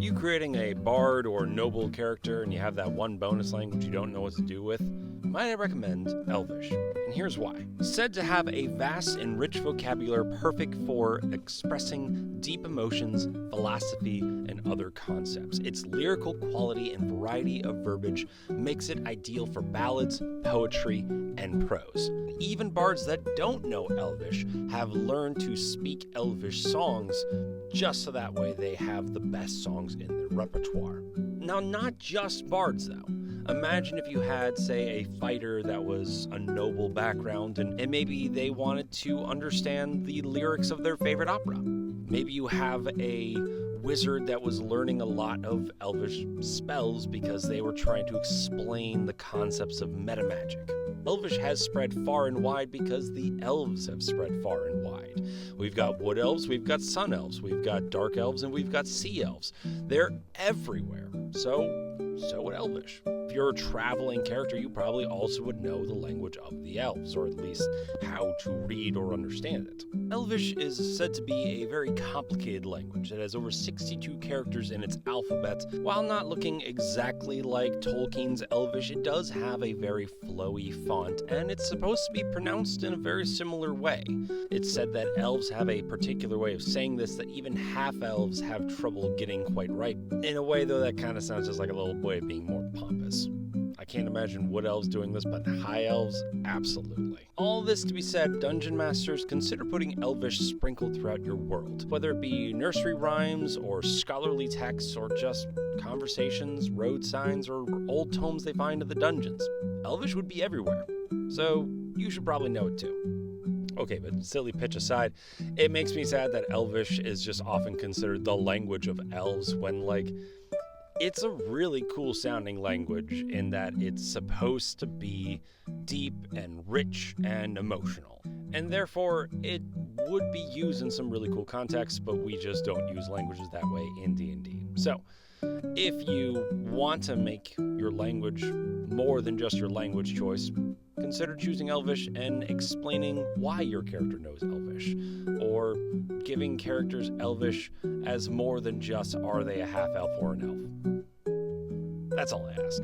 You creating a bard or noble character and you have that one bonus language you don't know what to do with, might I recommend Elvish, and here's why. Said to have a vast and rich vocabulary perfect for expressing deep emotions, philosophy, and other concepts. Its lyrical quality and variety of verbiage makes it ideal for ballads, poetry, and prose. Even bards that don't know Elvish have learned to speak Elvish songs just so that way they have the best songs in their repertoire. Now, not just bards though. Imagine if you had, say, a fighter that was a noble background and maybe they wanted to understand the lyrics of their favorite opera. Maybe you have a wizard that was learning a lot of Elvish spells because they were trying to explain the concepts of metamagic. Elvish has spread far and wide because the elves have spread far and wide. We've got wood elves, we've got sun elves, we've got dark elves, and we've got sea elves. They're everywhere. So would Elvish. If you're a traveling character, you probably also would know the language of the elves, or at least how to read or understand it. Elvish is said to be a very complicated language that has over 62 characters in its alphabet. While not looking exactly like Tolkien's Elvish, it does have a very flowy font, and it's supposed to be pronounced in a very similar way. It's said that elves have a particular way of saying this that even half-elves have trouble getting quite right. In a way, though, that kind of sounds just like a little way of being more pompous. I can't imagine wood elves doing this, but high elves, absolutely. All this to be said, Dungeon Masters, consider putting Elvish sprinkled throughout your world. Whether it be nursery rhymes, or scholarly texts, or just conversations, road signs, or old tomes they find in the dungeons. Elvish would be everywhere, so you should probably know it too. Okay, but silly pitch aside, it makes me sad that Elvish is just often considered the language of elves when, it's a really cool sounding language in that it's supposed to be deep and rich and emotional. And therefore, it would be used in some really cool contexts, but we just don't use languages that way in D&D. So, if you want to make your language more than just your language choice, consider choosing Elvish and explaining why your character knows Elvish, or giving characters Elvish as more than just are they a half-elf or an elf. That's all I ask.